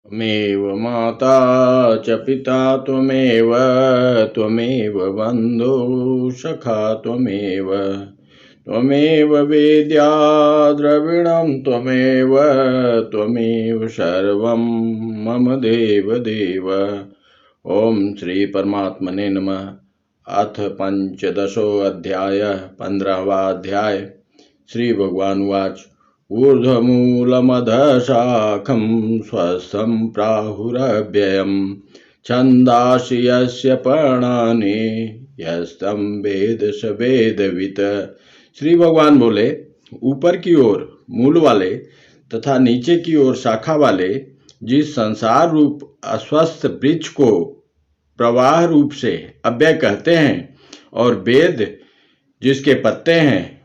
त्वमेव माता च पिता त्वमेव बन्धुः सखा त्वमेव वेद्या द्रविणं त्वमेव सर्वं मम देव। ओम श्री परमात्मने नमः। अथ पंचदशोऽध्याय 15वां अध्याय। श्री भगवान उवाच ऊर्ध्वमूलमधशाखं स्वस्थं प्राहुरव्ययं छन्दांसि यस्य पर्णानि यस्तं वेद स वेदवित्। श्री भगवान बोले, ऊपर की ओर मूल वाले तथा नीचे की ओर शाखा वाले जिस संसार रूप अस्वस्थ वृक्ष को प्रवाह रूप से अव्यय कहते हैं और वेद जिसके पत्ते हैं,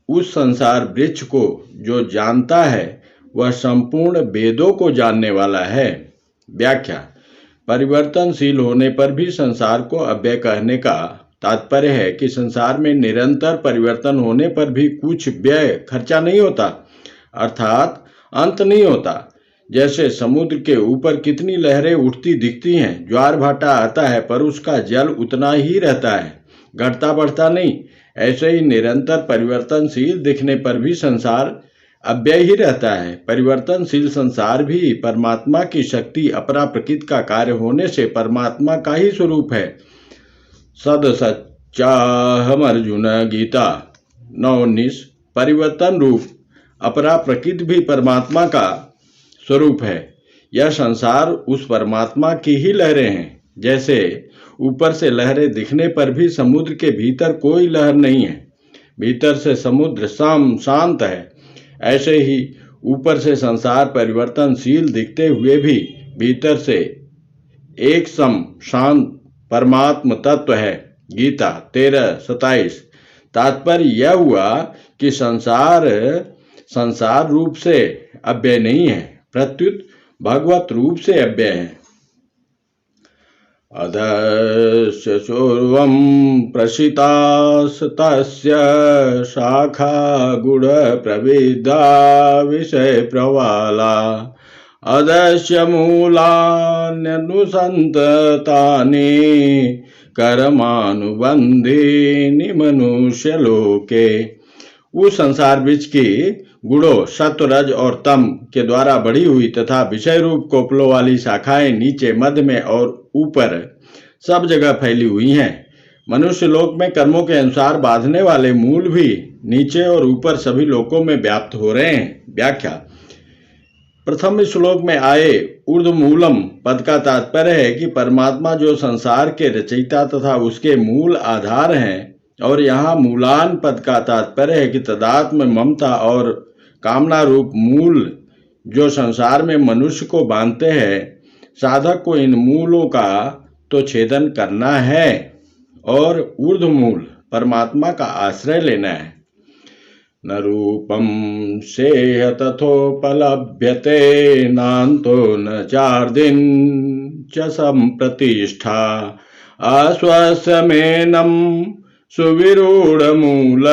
उस संसार वृक्ष को जो जानता है वह संपूर्ण वेदों को जानने वाला है। व्याख्या। परिवर्तनशील होने पर भी संसार को अव्यय कहने का तात्पर्य है कि संसार में निरंतर परिवर्तन होने पर भी कुछ व्यय खर्चा नहीं होता, अर्थात अंत नहीं होता। जैसे समुद्र के ऊपर कितनी लहरें उठती दिखती हैं, ज्वार भाटा आता है पर उसका जल उतना ही रहता है, घटता बढ़ता नहीं। ऐसे ही निरंतर परिवर्तनशील दिखने पर भी संसार अव्यय ही रहता है। परिवर्तनशील संसार भी परमात्मा की शक्ति अपरा प्रकृति का कार्य होने से परमात्मा का ही स्वरूप है। सद सच्चाहम अर्जुन। गीता 9:19। परिवर्तन रूप अपरा प्रकृति भी परमात्मा का स्वरूप है। यह संसार उस परमात्मा की ही लहरें हैं। जैसे ऊपर से लहरें दिखने पर भी समुद्र के भीतर कोई लहर नहीं है, भीतर से समुद्र शांत है, ऐसे ही ऊपर से संसार परिवर्तनशील दिखते हुए भी भीतर से एक सम शांत परमात्म तत्व है। गीता 13:27। तात्पर्य यह हुआ कि संसार रूप से अव्यय नहीं है, प्रत्युत भगवत रूप से अव्यय है। अधस्य शोर्वं प्रसितास्तस्य शाखा गुण प्रविद्धा विषय प्रवाला अधस्य मूलान्यनुसन्ततानि कर्मानुबन्धीनि मनुष्यलोके। उस संसार बीज की गुणों सत्व रज और तम के द्वारा बढ़ी हुई तथा विषय रूप कोपलों वाली शाखाएं नीचे, मध्य में और ऊपर सब जगह फैली हुई हैं। मनुष्य लोक में कर्मों के अनुसार बांधने वाले मूल भी नीचे और ऊपर सभी लोकों में व्याप्त हो रहे हैं। व्याख्या। प्रथम श्लोक में आए ऊर्ध्वमूलम पद का तात्पर्य है कि परमात्मा जो संसार के रचयिता तथा उसके मूल आधार हैं, और यहाँ मूलान पद का तात्पर्य है कि तदात्म ममता और कामना रूप मूल जो संसार में मनुष्य को बांधते हैं। साधक को इन मूलों का तो छेदन करना है और ऊर्ध्वमूल परमात्मा का आश्रय लेना है। न रूपम सेह तथोपलभ्यते नान्तो न चार्दिन च संप्रतिष्ठा अस्वस्थमेनं सुविरूढ़मूल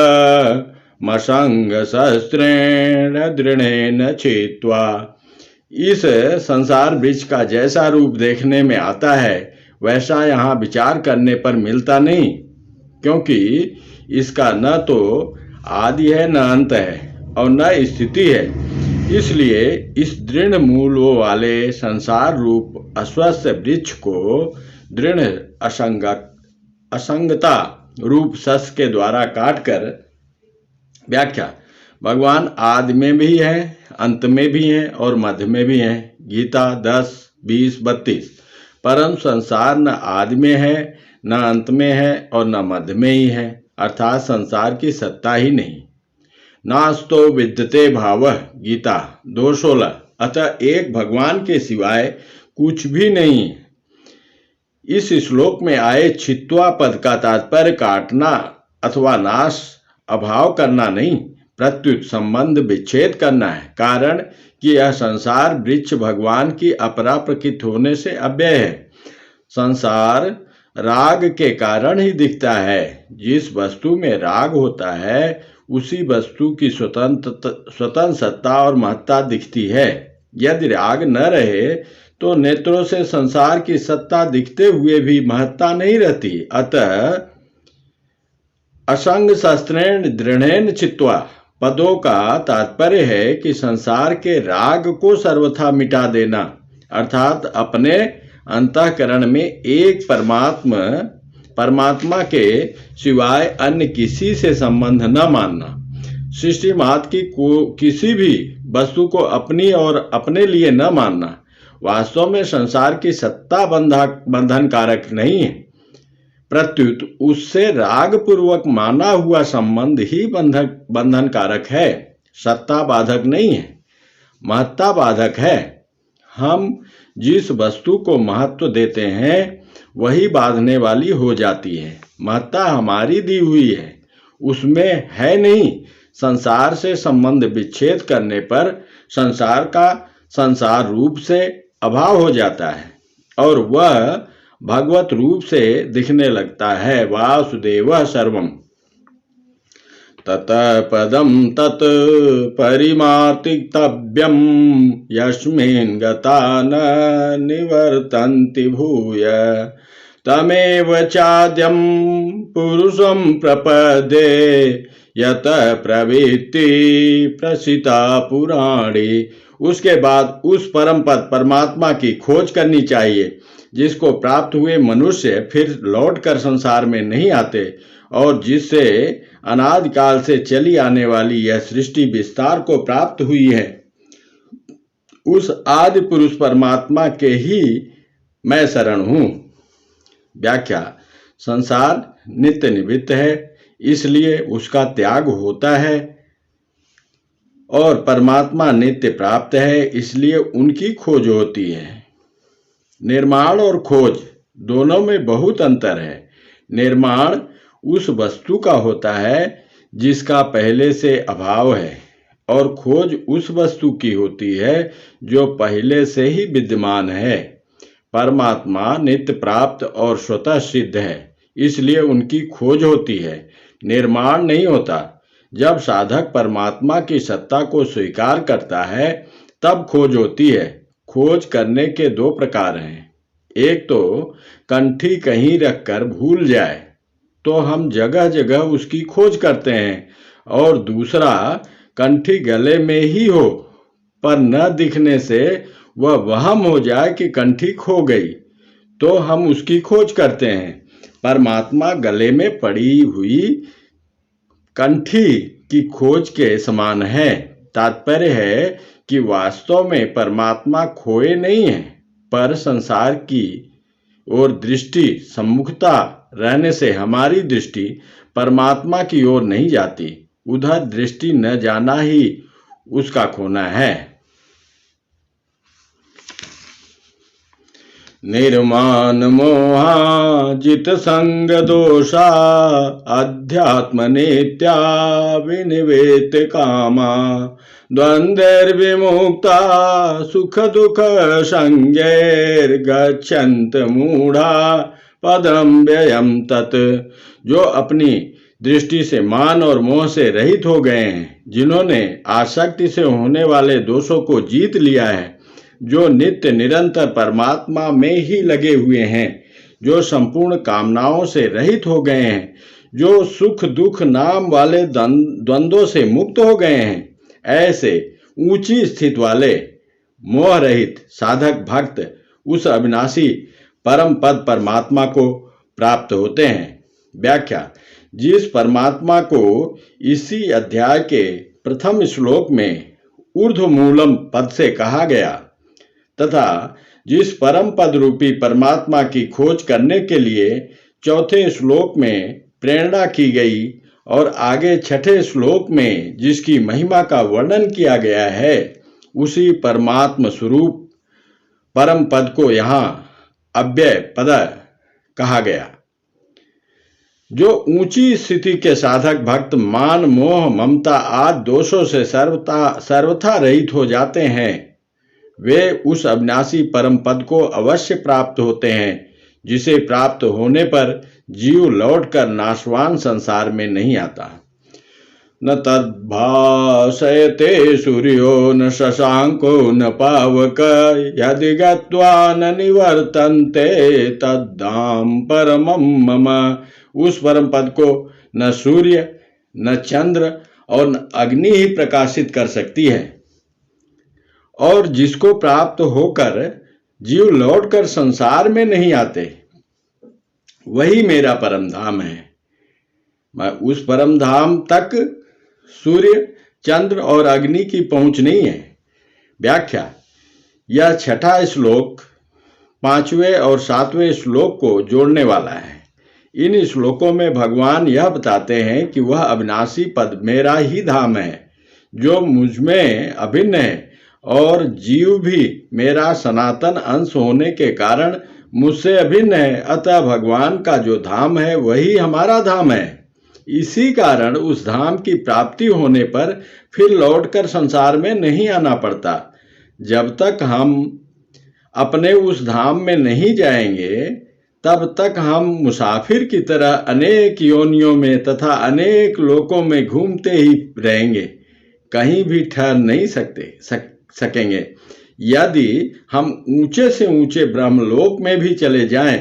मसंग शस्त्रेण दृढ़ेन छित्त्वा। इस संसार वृक्ष का जैसा रूप देखने में आता है वैसा यहाँ विचार करने पर मिलता नहीं, क्योंकि इसका न तो आदि है, न अंत है और न स्थिति है। इसलिए इस दृढ़ मूलों वाले संसार रूप अस्वस्थ वृक्ष को दृढ़ असंगता रूप शस्त्र के द्वारा काटकर। व्याख्या। भगवान आदि में भी हैं, अंत में भी हैं और मध्य में भी हैं। गीता 10:20-32। परंतु संसार न आदि में है, न अंत में है और न मध्य में ही है, अर्थात संसार की सत्ता ही नहीं। नास्तो विद्यते भावः। गीता 2:16। अतः एक भगवान के सिवाय कुछ भी नहीं। इस श्लोक में आए छित्त्वा पद का तात्पर्य काटना अथवा नाश, अभाव करना नहीं, प्रत्युत संबंध विच्छेद करना है। कारण कि यह संसार वृक्ष भगवान की अपरा प्रकृति होने से अव्यय है। संसार राग के कारण ही दिखता है। जिस वस्तु में राग होता है उसी वस्तु की स्वतंत्र सत्ता और महत्ता दिखती है। यदि राग न रहे तो नेत्रों से संसार की सत्ता दिखते हुए भी महत्ता नहीं रहती। अतः असंग शस्त्रेण दृढ़ेन चित्वा पदों का तात्पर्य है कि संसार के राग को सर्वथा मिटा देना, अर्थात अपने अंतःकरण में एक परमात्मा के सिवाय अन्य किसी से संबंध न मानना। सृष्टि मात्र की किसी भी वस्तु को अपनी और अपने लिए न मानना। वास्तव में संसार की सत्ता बंधनकारक नहीं है, प्रत्युत उससे राग पूर्वक माना हुआ संबंध ही बंधनकारक है। सत्ता बाधक नहीं है, महत्ता बाधक है। हम जिस वस्तु को महत्व देते हैं वही बांधने वाली हो जाती है। महत्ता हमारी दी हुई है, उसमें है नहीं। संसार से संबंध विच्छेद करने पर संसार का संसार रूप से अभाव हो जाता है और वह भगवत रूप से दिखने लगता है। वासुदेवः सर्वम् ततः पदं तत् परिमार्तितव्यं यस्मिन् गता न निवर्तन्ति भूय तमेव चाद्यं पुरुषं प्रपदे यत प्रवृत्ति प्रसिता पुराणी। उसके बाद उस परम पद परमात्मा की खोज करनी चाहिए, जिसको प्राप्त हुए मनुष्य फिर लौटकर संसार में नहीं आते और जिससे अनादिकाल से चली आने वाली यह सृष्टि विस्तार को प्राप्त हुई है। उस आदि पुरुष परमात्मा के ही मैं शरण हूँ। व्याख्या: संसार नित्य निवृत्त है, इसलिए उसका त्याग होता है, और परमात्मा नित्य प्राप्त है, इसलिए उनकी खोज होती है। निर्माण और खोज दोनों में बहुत अंतर है। निर्माण उस वस्तु का होता है जिसका पहले से अभाव है, और खोज उस वस्तु की होती है जो पहले से ही विद्यमान है। परमात्मा नित्य प्राप्त और स्वतः सिद्ध है, इसलिए उनकी खोज होती है, निर्माण नहीं होता। जब साधक परमात्मा की सत्ता को स्वीकार करता है तब खोज होती है। खोज करने के दो प्रकार हैं। एक तो कंठी कहीं रखकर भूल जाए तो हम जगह जगह उसकी खोज करते हैं, और दूसरा कंठी गले में ही हो पर न दिखने से वह वहम हो जाए कि कंठी खो गई, तो हम उसकी खोज करते हैं। परमात्मा गले में पड़ी हुई कंठी की खोज के समान है। तात्पर्य है कि वास्तव में परमात्मा खोए नहीं है, पर संसार की ओर दृष्टि सम्मुखता रहने से हमारी दृष्टि परमात्मा की ओर नहीं जाती। उधर दृष्टि न जाना ही उसका खोना है। निर्माण मोहा जित संग दोषा अध्यात्म नित्या विनिवेत कामा द्वंद्वैर्विमुक्ता सुख दुख संगैर्गच्छन्त मूढ़ा पदम व्ययम तत्। जो अपनी दृष्टि से मान और मोह से रहित हो गए हैं, जिन्होंने आसक्ति से होने वाले दोषों को जीत लिया है, जो नित्य निरंतर परमात्मा में ही लगे हुए हैं, जो संपूर्ण कामनाओं से रहित हो गए हैं, जो सुख दुख नाम वाले द्वंद्वों से मुक्त हो गए हैं, ऐसे ऊंची स्थिति वाले मोह रहित साधक भक्त उस अविनाशी परम पद परमात्मा को प्राप्त होते हैं। व्याख्या: जिस परमात्मा को इसी अध्याय के प्रथम श्लोक में ऊर्ध्वमूलम पद से कहा गया तथा जिस परम पद रूपी परमात्मा की खोज करने के लिए चौथे श्लोक में प्रेरणा की गई और आगे छठे श्लोक में जिसकी महिमा का वर्णन किया गया है, उसी परमात्म स्वरूप परम पद को यहाँ अव्यय पद कहा गया। जो ऊंची स्थिति के साधक भक्त मान मोह ममता आदि दोषों से सर्वथा रहित हो जाते हैं, वे उस अविनाशी परम पद को अवश्य प्राप्त होते हैं, जिसे प्राप्त होने पर जीव लौटकर नाशवान संसार में नहीं आता। न तद्भासयते सूर्यो न शशांको न पावक यदि गत्वा न निवर्तन्ते तद्धाम परमं मम। उस परम पद को न सूर्य न चंद्र और न अग्नि ही प्रकाशित कर सकती है, और जिसको प्राप्त होकर जीव लौटकर संसार में नहीं आते, वही मेरा परम धाम है। मैं उस परम धाम तक सूर्य चंद्र और अग्नि की पहुंच नहीं है। व्याख्या। यह छठा श्लोक 5वें और 7वें श्लोक को जोड़ने वाला है। इन श्लोकों में भगवान यह बताते हैं कि वह अविनाशी पद मेरा ही धाम है, जो मुझमें अभिन्न है, और जीव भी मेरा सनातन अंश होने के कारण मुझसे अभिन्न है। अतः भगवान का जो धाम है वही हमारा धाम है। इसी कारण उस धाम की प्राप्ति होने पर फिर लौटकर संसार में नहीं आना पड़ता। जब तक हम अपने उस धाम में नहीं जाएंगे, तब तक हम मुसाफिर की तरह अनेक योनियों में तथा अनेक लोकों में घूमते ही रहेंगे, कहीं भी ठहर नहीं सकेंगे। यदि हम ऊंचे से ऊंचे ब्रह्मलोक में भी चले जाएं,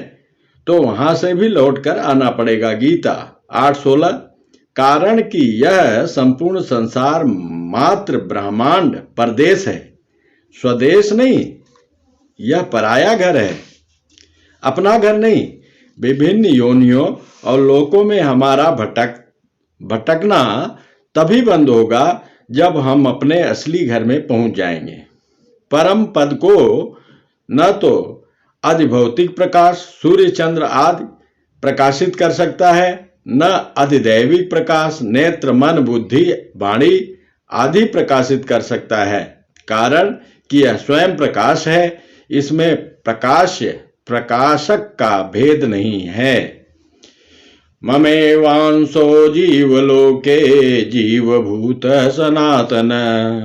तो वहां से भी लौटकर आना पड़ेगा। गीता 8:16। कारण कि यह संपूर्ण संसार मात्र ब्रह्मांड परदेश है, स्वदेश नहीं। यह पराया घर है, अपना घर नहीं। विभिन्न योनियों और लोकों में हमारा भटकना तभी बंद होगा जब हम अपने असली घर में पहुंच जाएंगे। परम पद को न तो अधिभौतिक प्रकाश सूर्य चंद्र आदि प्रकाशित कर सकता है, न अधिदैविक प्रकाश नेत्र मन बुद्धि वाणी आदि प्रकाशित कर सकता है। कारण कि यह स्वयं प्रकाश है, इसमें प्रकाशक का भेद नहीं है। ममेवांशो जीवलोके जीवभूत सनातन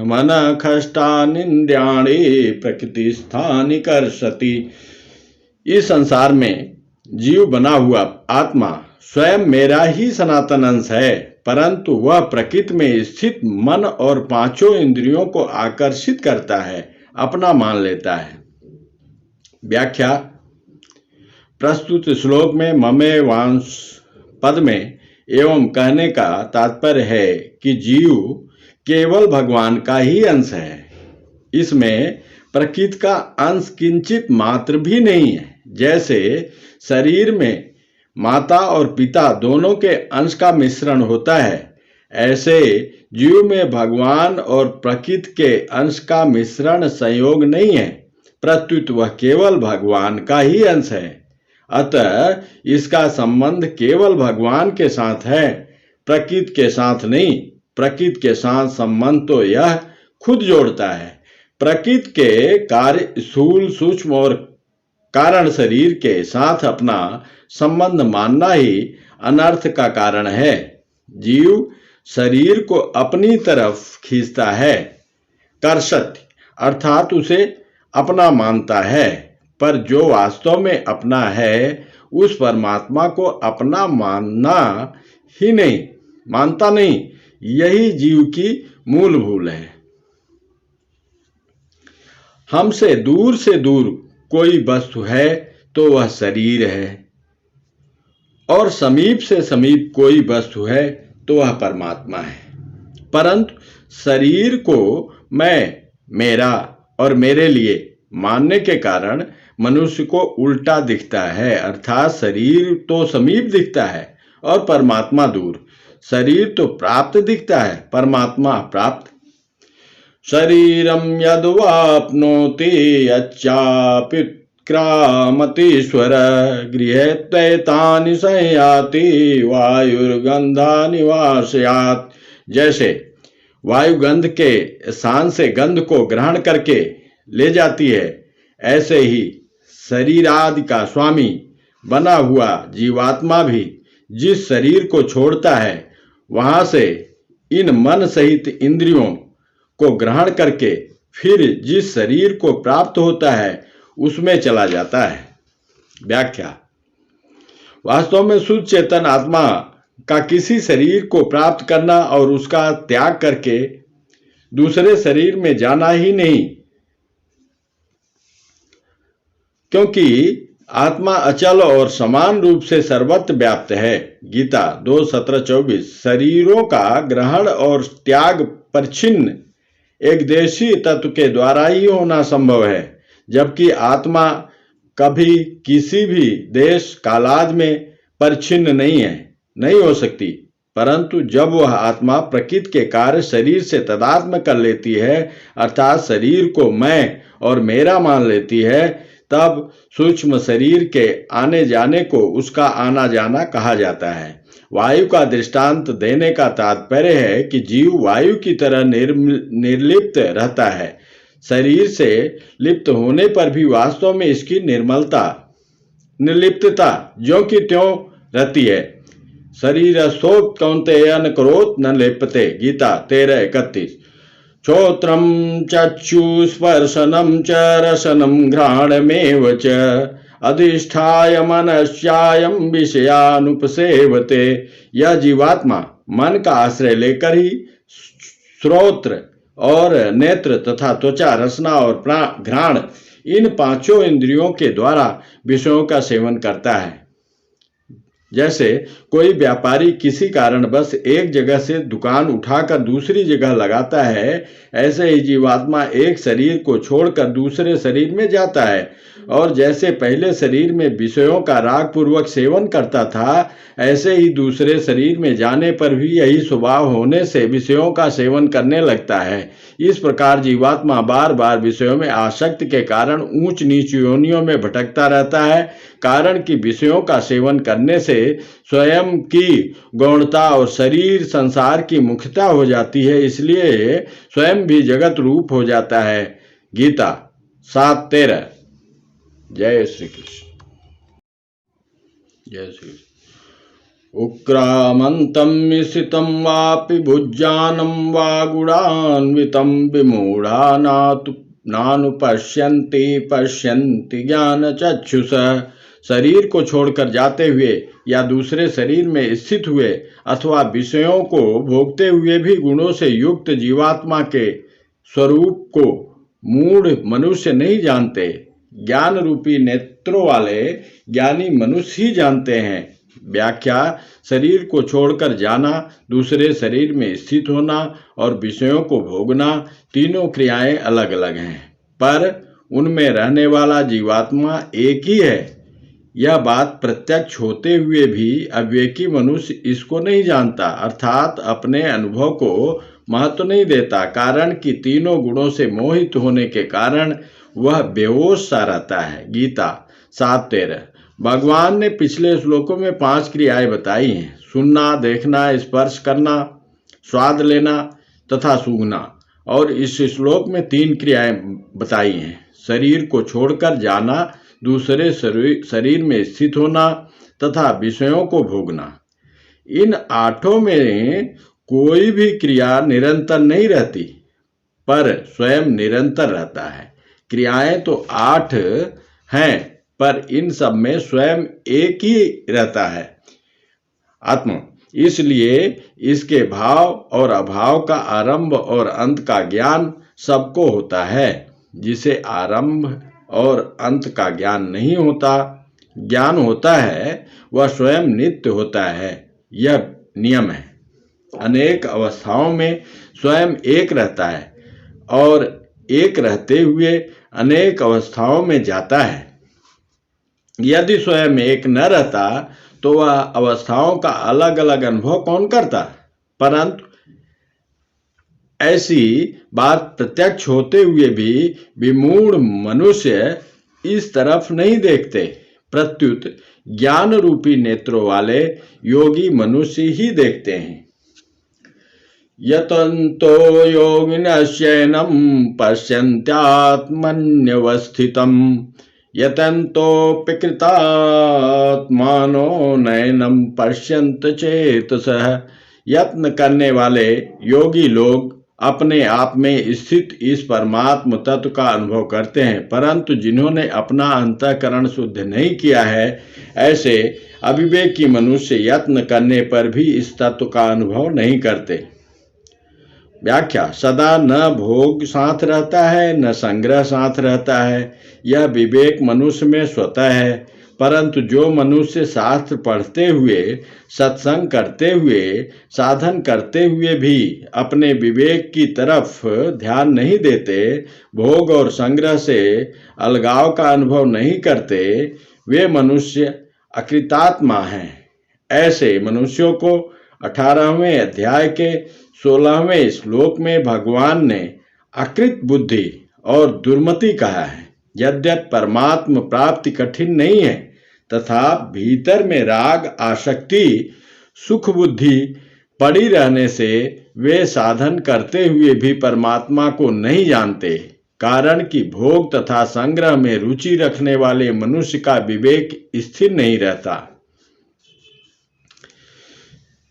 मन खष्टानिन्द्रियाणि प्रकृतिस्थानि कर्षति। इस संसार में जीव बना हुआ आत्मा स्वयं मेरा ही सनातन अंश है, परंतु वह प्रकृति में स्थित मन और पांचों इंद्रियों को आकर्षित करता है, अपना मान लेता है। व्याख्या। प्रस्तुत श्लोक में ममे वांश पद में एवं कहने का तात्पर्य है कि जीव केवल भगवान का ही अंश है। इसमें प्रकृति का अंश किंचित मात्र भी नहीं है। जैसे शरीर में माता और पिता दोनों के अंश का मिश्रण होता है, ऐसे जीव में भगवान और प्रकृति के अंश का मिश्रण संयोग नहीं है, प्रत्युत वह केवल भगवान का ही अंश है। अतः इसका संबंध केवल भगवान के साथ है, प्रकृति के साथ नहीं। प्रकृति के साथ संबंध तो यह खुद जोड़ता है। प्रकृति के कार्य स्थूल सूक्ष्म और कारण शरीर के साथ अपना संबंध मानना ही अनर्थ का कारण है। जीव शरीर को अपनी तरफ खींचता है, कर्षति अर्थात उसे अपना मानता है, पर जो वास्तव में अपना है उस परमात्मा को अपना मानता नहीं। यही जीव की मूल भूल है। हमसे दूर कोई वस्तु है तो वह शरीर है, और समीप से समीप कोई वस्तु है तो वह परमात्मा है। परंतु शरीर को मैं, मेरा और मेरे लिए मानने के कारण मनुष्य को उल्टा दिखता है, अर्थात शरीर तो समीप दिखता है और परमात्मा दूर। शरीर तो प्राप्त दिखता है, परमात्मा प्राप्त। शरीरम यद्वाप्नोति यच्चाप्युत्क्रामतीश्वर गृहेत्वैतानि संयाति वायुर्गंधानि वासयात्। जैसे वायु गंध के स्थान से गंध को ग्रहण करके ले जाती है, ऐसे ही शरीर आदि का स्वामी बना हुआ जीवात्मा भी जिस शरीर को छोड़ता है, वहां से इन मन सहित इंद्रियों को ग्रहण करके फिर जिस शरीर को प्राप्त होता है उसमें चला जाता है। व्याख्या। वास्तव में शुद्ध चेतन आत्मा का किसी शरीर को प्राप्त करना और उसका त्याग करके दूसरे शरीर में जाना ही नहीं, क्योंकि आत्मा अचल और समान रूप से सर्वत्र व्याप्त है। गीता 2:17-24। शरीरों का ग्रहण और त्याग परिच्छिन्न एक देशी तत्व के द्वारा ही होना संभव है, जबकि आत्मा कभी किसी भी देश कालाद में परिच्छिन्न नहीं हो सकती। परंतु जब वह आत्मा प्रकृति के कार्य शरीर से तादात्म्य कर लेती है, अर्थात शरीर को मैं और मेरा मान लेती है, तब सूक्ष्म शरीर के आने जाने को उसका आना जाना कहा जाता है। वायु का दृष्टांत देने का तात्पर्य है कि जीव वायु की तरह निर्लिप्त रहता है। शरीर से लिप्त होने पर भी वास्तव में इसकी निर्लिप्तता ज्यों की त्यों रहती है। शरीरस्थोक्त कौन्तेय न करोत न लिप्यते। गीता 13:31। श्रोत्रं चक्षुस्पर्शनं च रसनं घ्राणमेव च अधिष्ठाय मनश्चायं विषयानुपसेवते। यह जीवात्मा मन का आश्रय लेकर ही श्रोत्र और नेत्र तथा त्वचा, रसना और घ्राण, इन पांचों इंद्रियों के द्वारा विषयों का सेवन करता है। जैसे कोई व्यापारी किसी कारणवश एक जगह से दुकान उठाकर दूसरी जगह लगाता है, ऐसे ही जीवात्मा एक शरीर को छोड़कर दूसरे शरीर में जाता है। और जैसे पहले शरीर में विषयों का रागपूर्वक सेवन करता था, ऐसे ही दूसरे शरीर में जाने पर भी यही स्वभाव होने से विषयों का सेवन करने लगता है। इस प्रकार जीवात्मा बार बार विषयों में आसक्ति के कारण ऊंच नीच योनियों में भटकता रहता है। कारण कि विषयों का सेवन करने से स्वयं की गौणता और शरीर संसार की मुख्यता हो जाती है, इसलिए स्वयं भी जगत रूप हो जाता है। गीता 7:13। जय श्री कृष्ण। जय श्री कृष्ण। उक्रामन्तं मिश्रितं वापि भुज्जानं वा गुणान्वितं विमूढा पश्यन्ति ज्ञानचक्षुषा। शरीर को छोड़कर जाते हुए या दूसरे शरीर में स्थित हुए अथवा विषयों को भोगते हुए भी गुणों से युक्त जीवात्मा के स्वरूप को मूढ़ मनुष्य नहीं जानते। ज्ञान रूपी नेत्रों वाले ज्ञानी मनुष्य ही जानते हैं। व्याख्या: शरीर को छोड़कर जाना, दूसरे शरीर में स्थित होना और विषयों को भोगना, तीनों क्रियाएं अलग अलग हैं, पर उनमें रहने वाला जीवात्मा एक ही है। यह बात प्रत्यक्ष होते हुए भी अविवेकी मनुष्य इसको नहीं जानता, अर्थात अपने अनुभव को महत्व नहीं देता। कारण कि तीनों गुणों से मोहित होने के कारण वह बेहोश सा रहता है। गीता 7:13। भगवान ने पिछले श्लोकों में 5 क्रियाएं बताई हैं: सुनना, देखना, स्पर्श करना, स्वाद लेना तथा सूंघना। और इस श्लोक में 3 क्रियाएं बताई हैं: शरीर को छोड़कर जाना, दूसरे शरीर में स्थित होना तथा विषयों को भोगना। इन 8 में कोई भी क्रिया निरंतर नहीं रहती, पर स्वयं निरंतर रहता है। क्रियाएं तो 8 हैं, पर इन सब में स्वयं एक ही रहता है, आत्मा। इसलिए इसके भाव और अभाव का, आरंभ और अंत का ज्ञान सबको होता है। जिसे आरंभ और अंत का ज्ञान नहीं होता, ज्ञान होता है, वह स्वयं नित्य होता है। यह नियम है। अनेक अवस्थाओं में स्वयं एक रहता है और एक रहते हुए अनेक अवस्थाओं में जाता है। यदि स्वयं एक न रहता तो वह अवस्थाओं का अलग अलग अनुभव कौन करता? परंतु ऐसी बात प्रत्यक्ष होते हुए भी विमूढ़ मनुष्य इस तरफ नहीं देखते, प्रत्युत ज्ञान रूपी नेत्रों वाले योगी मनुष्य ही देखते हैं। यतन्तो योगिनश्चैनं पश्यन्त्यात्मन्यवस्थितं यतन्तोऽपि कृतात्मानो नैनं पश्यन्त चेतसः। यत्न करने वाले योगी लोग अपने आप में स्थित इस परमात्म तत्व का अनुभव करते हैं, परंतु जिन्होंने अपना अंतःकरण शुद्ध नहीं किया है, ऐसे अविवेकी मनुष्य यत्न करने पर भी इस तत्व का अनुभव नहीं करते। व्याख्या, सदा न भोग साथ रहता है न संग्रह साथ रहता है, यह विवेक मनुष्य में स्वतः है। परंतु जो मनुष्य शास्त्र पढ़ते हुए, सत्संग करते हुए, साधन करते हुए भी अपने विवेक की तरफ ध्यान नहीं देते, भोग और संग्रह से अलगाव का अनुभव नहीं करते, वे मनुष्य अकृतात्मा हैं। ऐसे मनुष्यों को 18वें अध्याय के 16वें श्लोक में भगवान ने अकृत बुद्धि और दुर्मति कहा है। यद्यपि परमात्म प्राप्ति कठिन नहीं है, तथा भीतर में राग, आसक्ति, सुख बुद्धि पड़ी रहने से वे साधन करते हुए भी परमात्मा को नहीं जानते। कारण कि भोग तथा संग्रह में रुचि रखने वाले मनुष्य का विवेक स्थिर नहीं रहता।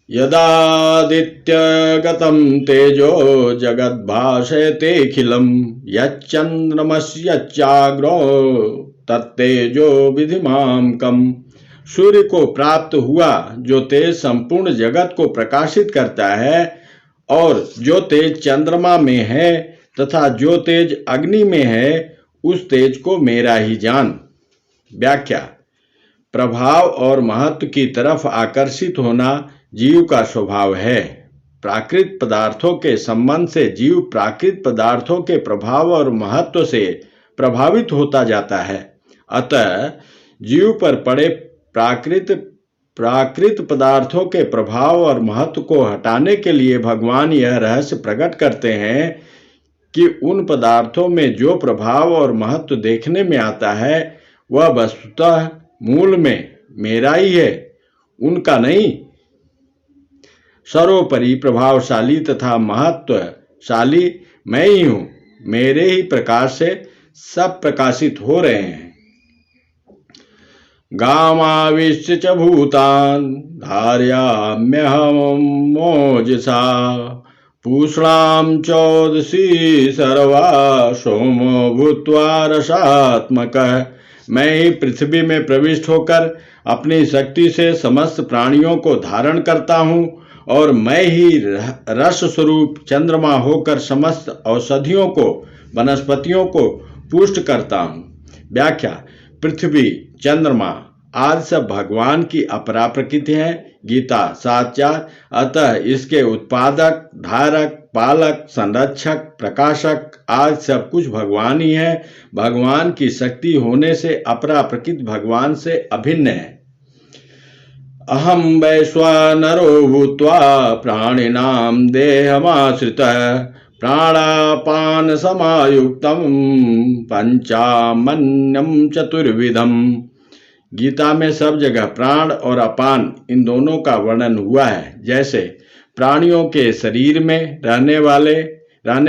यदादित्यगतं तेजो जगद्भासयतेऽखिलं यच्चन्द्रमस्यच्चाग्रो तत्तेजो विधिमामकम्। सूर्य को प्राप्त हुआ जो तेज संपूर्ण जगत को प्रकाशित करता है, और जो तेज चंद्रमा में है तथा जो तेज अग्नि में है, उस तेज को मेरा ही जान। व्याख्या, प्रभाव और महत्व की तरफ आकर्षित होना जीव का स्वभाव है। प्राकृत पदार्थों के संबंध से जीव प्राकृत पदार्थों के प्रभाव और महत्व से प्रभावित होता जाता है। अतः जीव पर पड़े प्राकृत पदार्थों के प्रभाव और महत्व को हटाने के लिए भगवान यह रहस्य प्रकट करते हैं कि उन पदार्थों में जो प्रभाव और महत्व देखने में आता है, वह वस्तुतः मूल में मेरा ही है, उनका नहीं। सर्वोपरि प्रभावशाली तथा महत्वशाली मैं ही हूं। मेरे ही प्रकाश से सब प्रकाशित हो रहे हैं। गामाविश्य च भूतान धारयाम्यहं मोजसा पूषणां चौदसी सर्वा सोमो भूत्वा रसात्मकः। मैं ही पृथ्वी में प्रविष्ट होकर अपनी शक्ति से समस्त प्राणियों को धारण करता हूँ, और मैं ही रस स्वरूप चंद्रमा होकर समस्त औषधियों को, वनस्पतियों को पुष्ट करता हूँ। व्याख्या, पृथ्वी, चंद्रमा आदि सब भगवान की अपरा प्रकृति है। गीता 7:4। अतः इसके उत्पादक, धारक, पालक, संरक्षक, प्रकाशक आदि सब कुछ भगवान ही है। भगवान की शक्ति होने से अपरा प्रकृति भगवान से अभिन्न है। अहम वैश्वानरो भूत्वा प्राणिनां देहमाश्रितः प्राणापान समायुक्तम पंचामन्यम चतुर्विधम। गीता में सब जगह प्राण और अपान इन दोनों का वर्णन हुआ है। जैसे प्राणियों के शरीर में रहने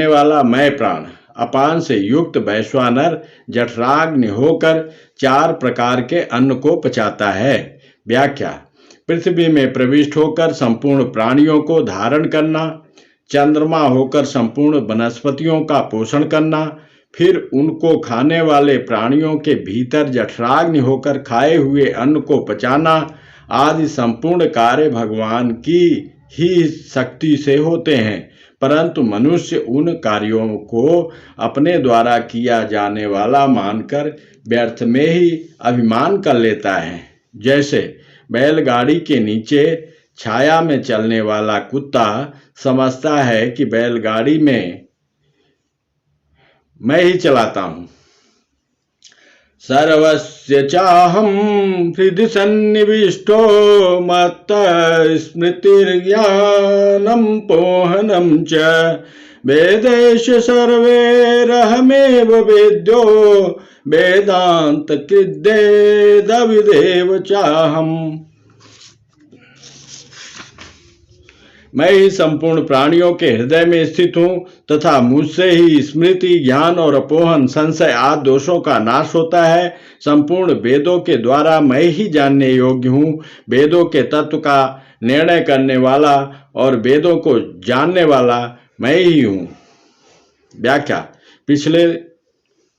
वाला मैं प्राण, अपान से युक्त वैश्वानर जठराग्नि होकर 4 प्रकार के अन्न को पचाता है। व्याख्या, पृथ्वी में प्रविष्ट होकर संपूर्ण प्राणियों को धारण करना, चंद्रमा होकर संपूर्ण वनस्पतियों का पोषण करना, फिर उनको खाने वाले प्राणियों के भीतर जठराग्नि होकर खाए हुए अन्न को पचाना आदि संपूर्ण कार्य भगवान की ही शक्ति से होते हैं। परंतु मनुष्य उन कार्यों को अपने द्वारा किया जाने वाला मानकर व्यर्थ में ही अभिमान कर लेता है। जैसे बैलगाड़ी के नीचे छाया में चलने वाला कुत्ता समझता है कि बैलगाड़ी में मैं ही चलाता हूं। सर्वस्य चाहं हृदि सन्निविष्टो मत्तः स्मृतिर्ज्ञानं पोहनं च वेदेश सर्वैरहमेव वेद्यो वेदांत कृद्वेदविदेव चाहम्। मैं ही संपूर्ण प्राणियों के हृदय में स्थित हूँ तथा मुझसे ही स्मृति, ज्ञान और अपोहन, संशय आदि दोषों का नाश होता है। संपूर्ण वेदों के द्वारा मैं ही जानने योग्य हूँ। वेदों के तत्व का निर्णय करने वाला और वेदों को जानने वाला मैं ही हूँ। व्याख्या, पिछले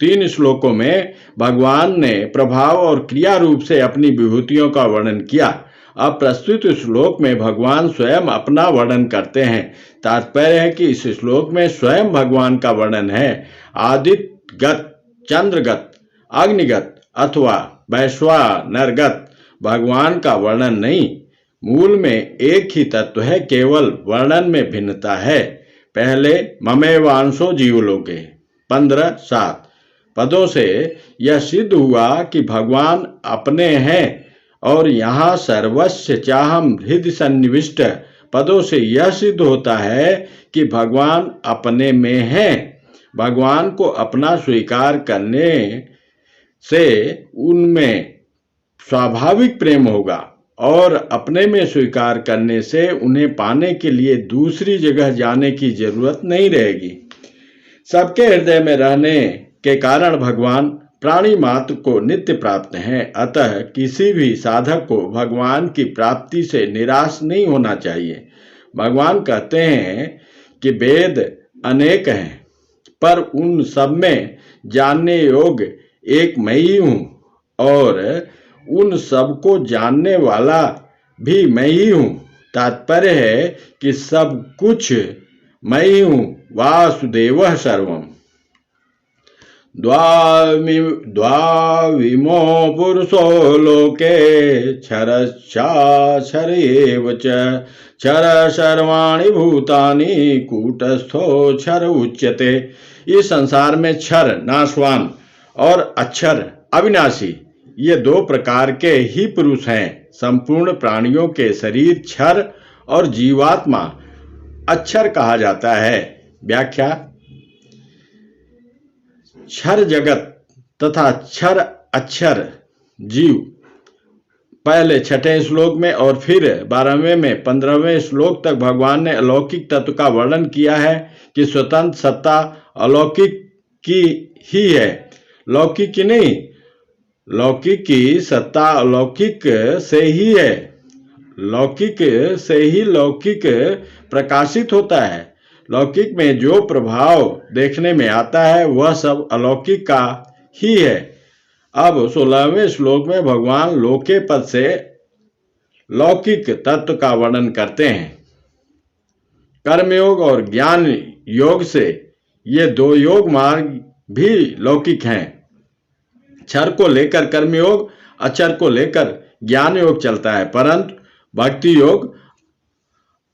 3 श्लोकों में भगवान ने प्रभाव और क्रिया रूप से अपनी विभूतियों का वर्णन किया। अब प्रस्तुत श्लोक में भगवान स्वयं अपना वर्णन करते हैं। तात्पर्य है कि इस श्लोक में स्वयं भगवान का वर्णन है। आदित्यगत, चंद्रगत, अग्निगत अथवा वैश्वानरगत भगवान का वर्णन नहीं। मूल में एक ही तत्व है, केवल वर्णन में भिन्नता है। पहले ममेवांशो जीवलोके 15:7 पदों से यह सिद्ध हुआ कि भगवान अपने हैं, और यहाँ सर्वस्य चाहम हृदय सन्निविष्ट पदों से यह सिद्ध होता है कि भगवान अपने में हैं। भगवान को अपना स्वीकार करने से उनमें स्वाभाविक प्रेम होगा, और अपने में स्वीकार करने से उन्हें पाने के लिए दूसरी जगह जाने की जरूरत नहीं रहेगी। सबके हृदय में रहने के कारण भगवान प्राणी मात्र को नित्य प्राप्त हैं। अतः किसी भी साधक को भगवान की प्राप्ति से निराश नहीं होना चाहिए। भगवान कहते हैं कि वेद अनेक हैं, पर उन सब में जानने योग्य एक मैं ही हूँ, और उन सब को जानने वाला भी मैं ही हूँ। तात्पर्य है कि सब कुछ मैं ही हूँ। वासुदेवः सर्वम्। द्वाविमो पुरुषो लोके क्षरश्चाक्षर एव च क्षर सर्वाणि भूतानि कूटस्थो क्षर उच्यते। इस संसार में क्षर नाशवान और अक्षर अविनाशी, ये 2 प्रकार के ही पुरुष हैं। संपूर्ण प्राणियों के शरीर क्षर और जीवात्मा अक्षर कहा जाता है। व्याख्या: क्षर जगत तथा क्षर अक्षर जीव पहले 6ठे श्लोक में और फिर 12वें में 15वें श्लोक तक भगवान ने अलौकिक तत्व का वर्णन किया है कि स्वतंत्र सत्ता अलौकिक की ही है, लौकिक की नहीं। लौकिक की सत्ता अलौकिक से ही है, लौकिक से ही लौकिक प्रकाशित होता है। लौकिक में जो प्रभाव देखने में आता है वह सब अलौकिक का ही है। अब 16वें श्लोक में भगवान लोके पद से लौकिक तत्व का वर्णन करते हैं। कर्मयोग और ज्ञान योग से ये 2 योग मार्ग भी लौकिक हैं। क्षर को लेकर कर्मयोग, अक्षर को लेकर ज्ञान योग चलता है, परंतु भक्ति योग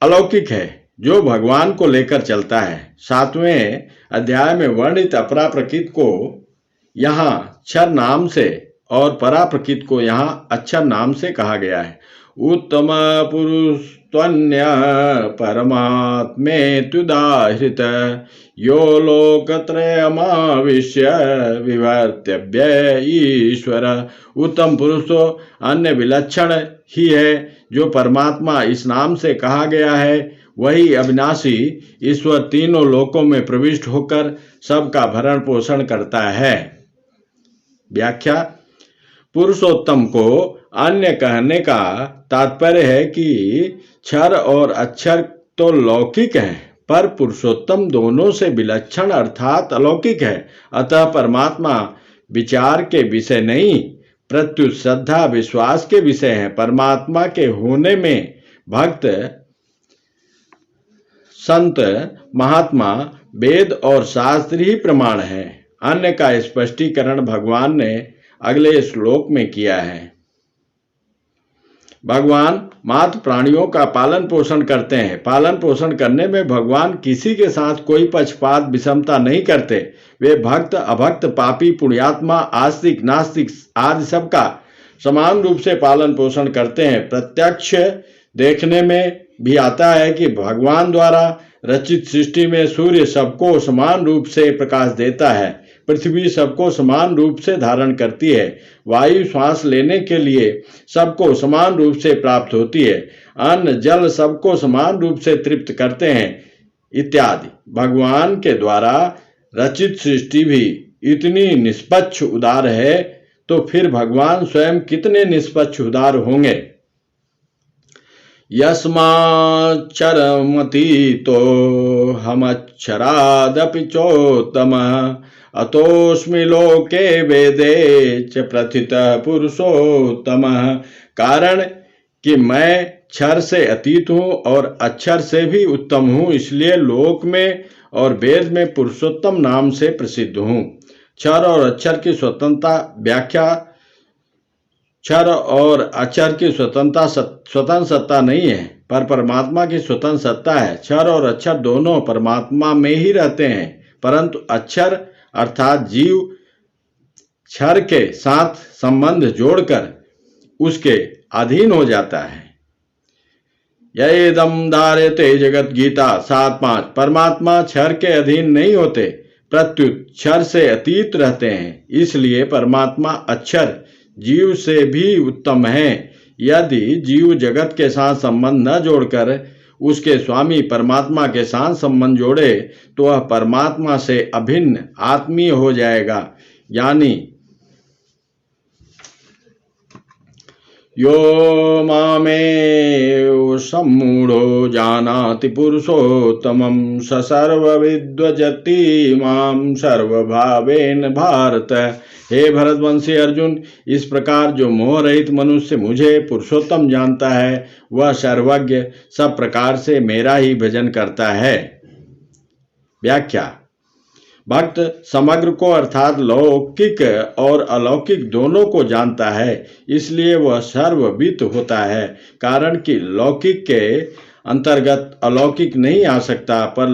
अलौकिक है जो भगवान को लेकर चलता है। 7वें अध्याय में वर्णित अपरा प्रकृति को यहाँ क्षर नाम से और परा प्रकृति को यहाँ अक्षर नाम से कहा गया है। उत्तम पुरुष त्वन्य परमात्मेत्युदाहृत यो लोकत्रयमाविश्य विवर्तव्य ईश्वर। उत्तम पुरुष तो अन्य विलक्षण ही है जो परमात्मा इस नाम से कहा गया है। वही अविनाशी ईश्वर तीनों लोकों में प्रविष्ट होकर सबका भरण पोषण करता है। व्याख्या: पुरुषोत्तम को अन्य कहने का तात्पर्य है कि क्षर और अक्षर तो लौकिक हैं, पर पुरुषोत्तम दोनों से विलक्षण अर्थात अलौकिक है। अतः परमात्मा विचार के विषय नहीं, प्रत्युत श्रद्धा विश्वास के विषय है। परमात्मा के होने में भक्त, संत, महात्मा, वेद और शास्त्र ही प्रमाण है। अन्य का स्पष्टीकरण भगवान ने अगले श्लोक में किया है। भगवान मात्र प्राणियों का पालन पोषण करते हैं। पालन पोषण करने में भगवान किसी के साथ कोई पक्षपात विषमता नहीं करते। वे भक्त, अभक्त, पापी, पुण्यात्मा, आस्तिक, नास्तिक आदि सबका समान रूप से पालन पोषण करते हैं। प्रत्यक्ष देखने में भी आता है कि भगवान द्वारा रचित सृष्टि में सूर्य सबको समान रूप से प्रकाश देता है, पृथ्वी सबको समान रूप से धारण करती है, वायु श्वास लेने के लिए सबको समान रूप से प्राप्त होती है, अन्न जल सबको समान रूप से तृप्त करते हैं इत्यादि। भगवान के द्वारा रचित सृष्टि भी इतनी निष्पक्ष उदार है, तो फिर भगवान स्वयं कितने निष्पक्ष उदार होंगे। यस्माच्चरमतीतो हमक्षरादपि चोत्तम अतोऽस्मि लोके वेदे च प्रथितः पुरुषोत्तमः। कारण कि मैं क्षर से अतीत हूँ और अक्षर से भी उत्तम हूँ, इसलिए लोक में और वेद में पुरुषोत्तम नाम से प्रसिद्ध हूँ। क्षर और अक्षर की स्वतंत्रता व्याख्या। क्षर और अक्षर की स्वतंत्र सत्ता नहीं है, पर परमात्मा की स्वतंत्र सत्ता है। क्षर और अक्षर दोनों परमात्मा में ही रहते हैं, परंतु अक्षर अर्थात जीव क्षर के साथ संबंध जोड़कर उसके अधीन हो जाता है। यदम धार्यते जगत गीता 7:5। परमात्मा क्षर के अधीन नहीं होते, प्रत्युत क्षर से अतीत रहते हैं, इसलिए परमात्मा अक्षर जीव से भी उत्तम है। यदि जीव जगत के साथ संबंध न जोड़कर उसके स्वामी परमात्मा के साथ संबंध जोड़े तो वह परमात्मा से अभिन्न आत्मीय हो जाएगा। यानी यो मामेव सम्मूढ़ो जानाति पुरुषोत्तमं स सर्वविद्वजति मां सर्वभावेन भारत। हे भरतवंशी अर्जुन, इस प्रकार जो मोह रहित मनुष्य मुझे पुरुषोत्तम जानता है, वह सर्वज्ञ सब प्रकार से मेरा ही भजन करता है। व्याख्या। भक्त समग्र को अर्थात लौकिक और अलौकिक दोनों को जानता है, इसलिए वह सर्वविद होता है। कारण कि लौकिक के अंतर्गत अलौकिक नहीं आ सकता, पर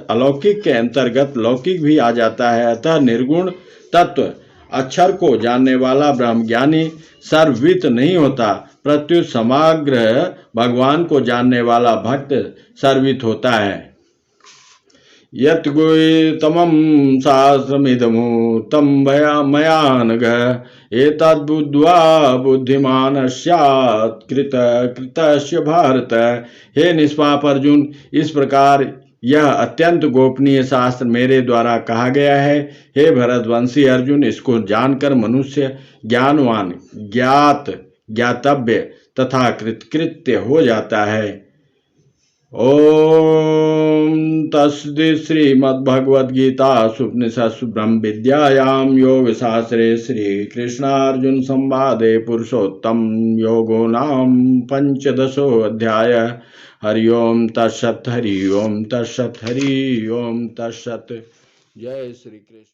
अलौकिक के अंतर्गत लौकिक भी आ जाता है। अतः निर्गुण तत्व अक्षर को जानने वाला ब्रह्मज्ञानी सर्वविद नहीं होता, प्रत्युत समग्र भगवान को जानने वाला भक्त सर्वविद होता है। यत् गुह्यतमं शास्त्रमिदमूर्तं मया नघ एतद्बुद्ध्वा बुद्धिमान् स्यात् कृतस्य भारत। हे निष्पाप अर्जुन, इस प्रकार यह अत्यंत गोपनीय शास्त्र मेरे द्वारा कहा गया है। हे भरतवंशी अर्जुन, इसको जानकर मनुष्य ज्ञानवान, ज्ञातव्य तथा कृतकृत्य हो जाता है। ओम तस्सदित् श्रीमद्भगवद्गीतासु उपनिषत्सु ब्रह्म विद्यायां योगशास्त्रे श्रीकृष्णार्जुन संवादे पुरुषोत्तम योगो नाम 15 हरि ओम तत्सत्। हरि ओम तत्सत्। हरि ओम तत्सत्। जय श्री कृष्ण।